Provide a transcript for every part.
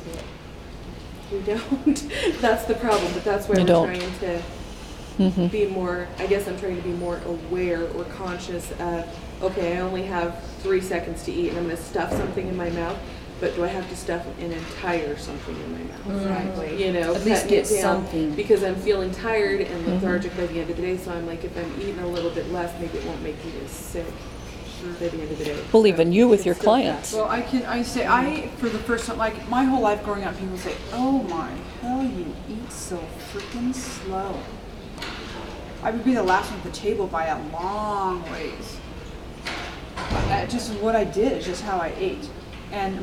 see it. We don't. That's the problem, but that's why You we're don't. trying to be more, I guess I'm trying to be more aware or conscious of, okay, I only have 3 seconds to eat and I'm going to stuff something in my mouth, but do I have to stuff an entire something in my mouth? Exactly. You know, At least cutting it get down, something. because I'm feeling tired and lethargic by the end of the day, so I'm like, if I'm eating a little bit less, maybe it won't make me as sick by the end of the day. Well, even you with It's your still clients. Well, for the first time, like my whole life growing up, people say, "Oh my hell, you eat so freaking slow." I would be the last one at the table by a long ways. Just what I did, it's just how I ate,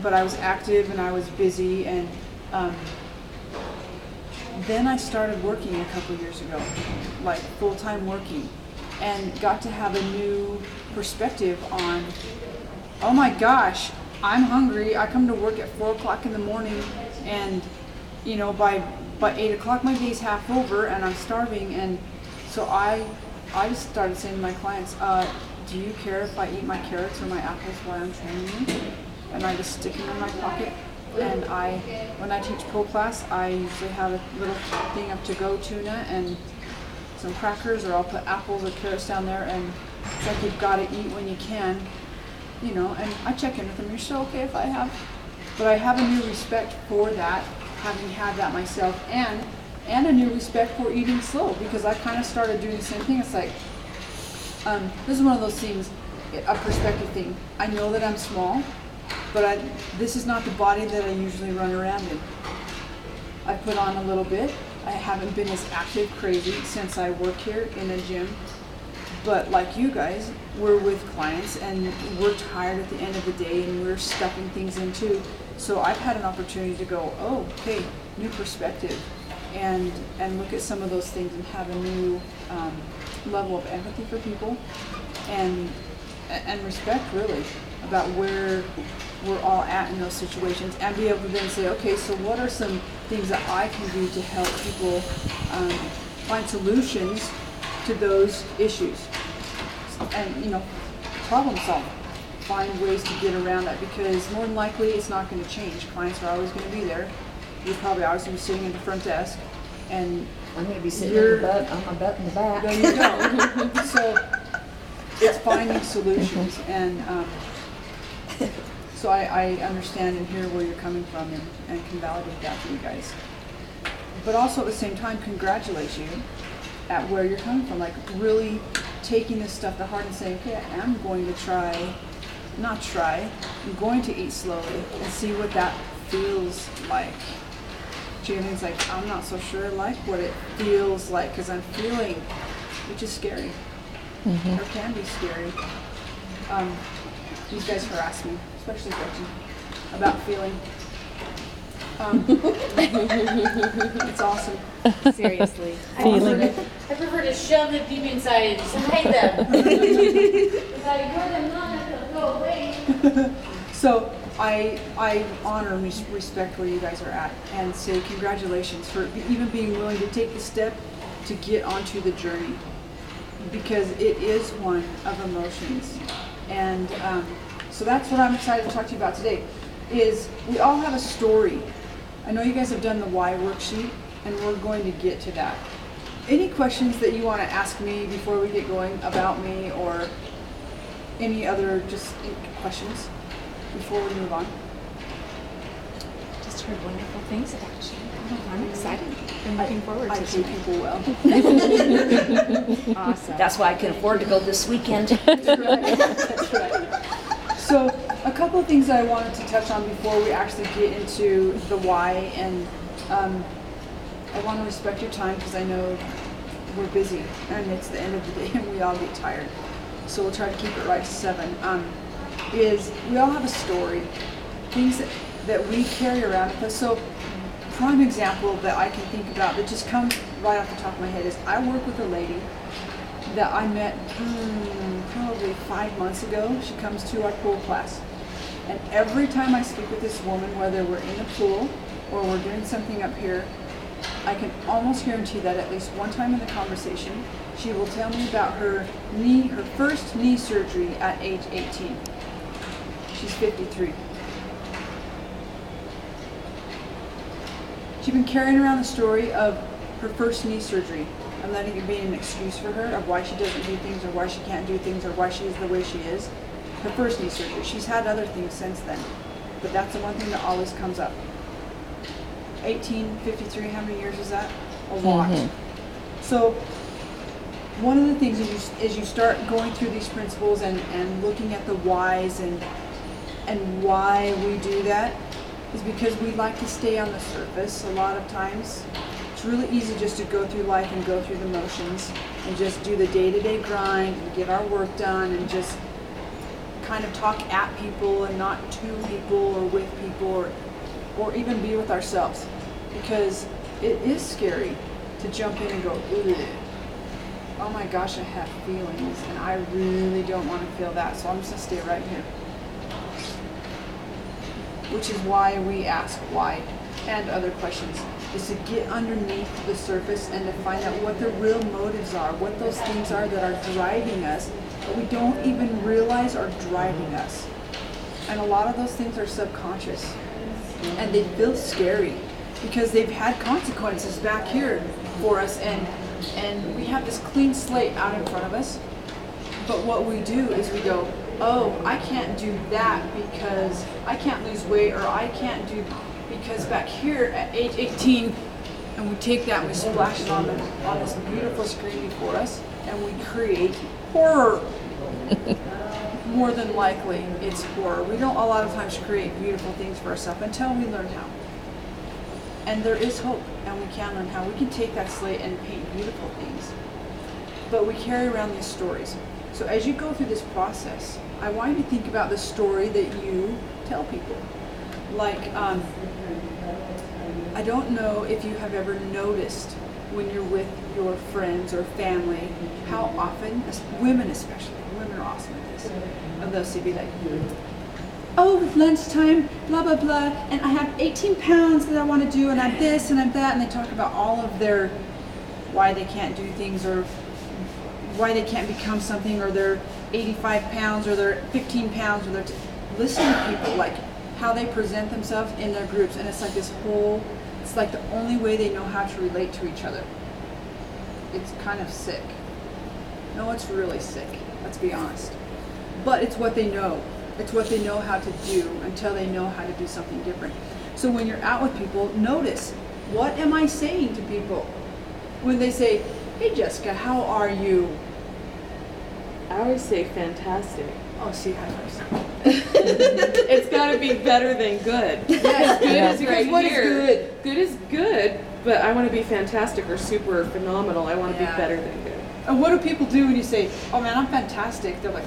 but I was active and I was busy, and then I started working a couple years ago, like full-time working, and got to have a new perspective on, oh my gosh, I'm hungry. I come to work at 4 o'clock in the morning, and by 8 o'clock my day's half over and I'm starving. And so I just started saying to my clients, do you care if I eat my carrots or my apples while I'm training you? And I just stick them in my pocket. And when I teach pro class, I usually have a little thing of to-go tuna and some crackers, or I'll put apples or carrots down there, and it's like you've got to eat when you can, and I check in with them. You're still okay if I have? But I have a new respect for that, having had that myself, and a new respect for eating slow, because I kind of started doing the same thing. It's like, this is one of those things, a perspective thing. I know that I'm small, but this is not the body that I usually run around in. I put on a little bit. I haven't been as active crazy since I work here in a gym. But like you guys, we're with clients and we're tired at the end of the day and we're stuffing things in too. So I've had an opportunity to go, oh, okay, new perspective, and look at some of those things and have a new level of empathy for people and respect, really, about where we're all at in those situations, and be able to then say, okay, so what are some things that I can do to help people find solutions to those issues, and problem solve, find ways to get around that, because more than likely it's not going to change. Clients are always going to be there. You're probably always going to be sitting at the front desk, and I'm going to be sitting on my butt in the back. there you go. So it's finding solutions, and so I understand and hear where you're coming from, and can validate that for you guys. But also at the same time, congratulate you at where you're coming from, like really taking this stuff to heart and saying, okay, I'm going to I'm going to eat slowly and see what that feels like. Jalen's like, I'm not so sure I like what it feels like, because I'm feeling, which is scary, or can be scary. These guys harass me, especially Gretchen, about feeling. It's awesome. Seriously. Feeling. I prefer to shove it deep inside and just hide them. If I ignore them long enough, they'll go away. So I honor and respect where you guys are at, and say congratulations for even being willing to take the step to get onto the journey, because it is one of emotions. And so that's what I'm excited to talk to you about today, is we all have a story. I know you guys have done the why worksheet, and we're going to get to that. Any questions that you want to ask me before we get going about me, or any other just questions before we move on? Just heard wonderful things about you. I'm excited. I'm looking forward I to treat tonight. people well. Awesome. That's why I can afford to go this weekend. That's right. So a couple of things that I wanted to touch on before we actually get into the why, and I want to respect your time because I know we're busy and it's the end of the day and we all get tired. So we'll try to keep it right to 7. Is we all have a story, things that we carry around with us. So prime example that I can think about that just comes right off the top of my head is I work with a lady that I met probably 5 months ago. She comes to our pool class. And every time I speak with this woman, whether we're in the pool or we're doing something up here, I can almost guarantee that at least one time in the conversation, she will tell me about her first knee surgery at age 18. She's 53. She's been carrying around the story of her first knee surgery. I'm letting it be an excuse for her of why she doesn't do things or why she can't do things or why she is the way she is. Her first knee surgery. She's had other things since then, but that's the one thing that always comes up. 1853, how many years is that? A lot. So one of the things is you start going through these principles and looking at the whys and why we do that is because we like to stay on the surface a lot of times. It's really easy just to go through life and go through the motions and just do the day-to-day grind and get our work done and just kind of talk at people and not to people or with people or even be with ourselves, because it is scary to jump in and go, ooh, oh my gosh, I have feelings and I really don't want to feel that, so I'm just going to stay right here. Which is why we ask why and other questions, is to get underneath the surface and to find out what the real motives are, what those things are that are driving us that we don't even realize are driving us. And a lot of those things are subconscious and they feel scary because they've had consequences back here for us, and we have this clean slate out in front of us. But what we do is we go, oh, I can't do that because I can't lose weight, or I can't do because back here at age 18, and we take that and we splash it on this beautiful screen before us, and we create horror. More than likely, it's horror. We don't a lot of times create beautiful things for ourselves until we learn how. And there is hope, and we can learn how. We can take that slate and paint beautiful things. But we carry around these stories. So as you go through this process, I want you to think about the story that you tell people. Like, I don't know if you have ever noticed when you're with your friends or family, how often, women especially, women are awesome at this, and they'll be like, oh, lunchtime, blah, blah, blah, and I have 18 pounds that I want to do, and I'm this, and I'm that, and they talk about all of their, why they can't do things, or why they can't become something, or they're 85 pounds, or they're 15 pounds, or they're, listen to people, like, how they present themselves in their groups, and it's like this whole, it's like the only way they know how to relate to each other. It's kind of sick. No, it's really sick, let's be honest. But it's what they know. It's what they know how to do until they know how to do something different. So when you're out with people, notice, what am I saying to people? When they say, hey Jessica, how are you? I always say fantastic. Oh, see, high fives. It's got to be better than good. Yes, Good is because right what is here. good? Good is good, but I want to be fantastic or super or phenomenal. I want to Yeah. be better than good. And what do people do when you say, oh man, I'm fantastic? They're like,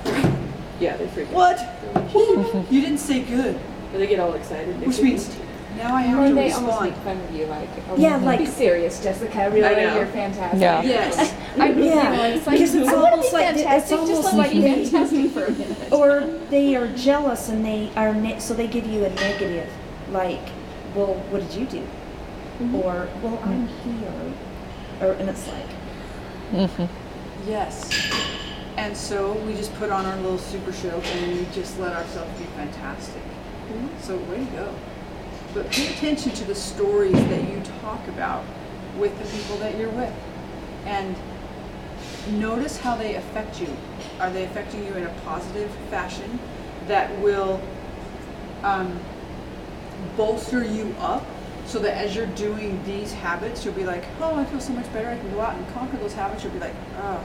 Yeah, they freak out. what? You didn't say good. But they get all excited. They Which freak means out. now I have Or to they almost respond. make fun of you, like, oh, Yeah, like- be serious, Jessica. Really, I know. you're fantastic. Yeah. Yes. I, you know, Yeah, it's like, because it's I wanna almost be like fantastic, it's almost just let me like be fantastic for a minute. Or they are jealous and they are so they give you a negative, like, well, what did you do? Or, well, I'm here, or, and it's like, Yes. And so we just put on our little super show and we just let ourselves be fantastic. So way to go. But pay attention to the stories that you talk about with the people that you're with. And notice how they affect you. Are they affecting you in a positive fashion that will bolster you up, so that as you're doing these habits, you'll be like, oh, I feel so much better. I can go out and conquer those habits. You'll be like, oh,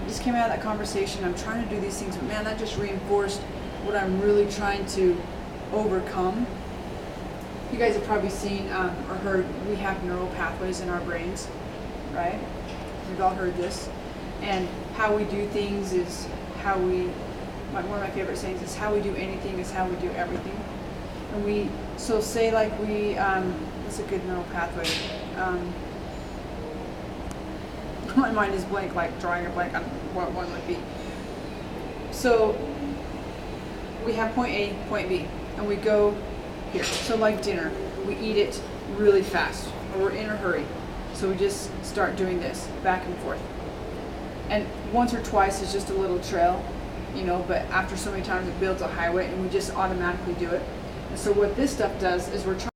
I just came out of that conversation. I'm trying to do these things, but man, that just reinforced what I'm really trying to overcome. You guys have probably seen or heard we have neural pathways in our brains, right? We've all heard this. And how we do things is how we, one of my favorite sayings is, how we do anything is how we do everything. And so say like we, what's a good neural pathway? My mind is blank, like drawing a blank on what one would be. So we have point A, point B, and we go here. So like dinner, we eat it really fast, or we're in a hurry. So we just start doing this, back and forth. And once or twice is just a little trail, you know, but after so many times it builds a highway and we just automatically do it. And so what this stuff does is we're trying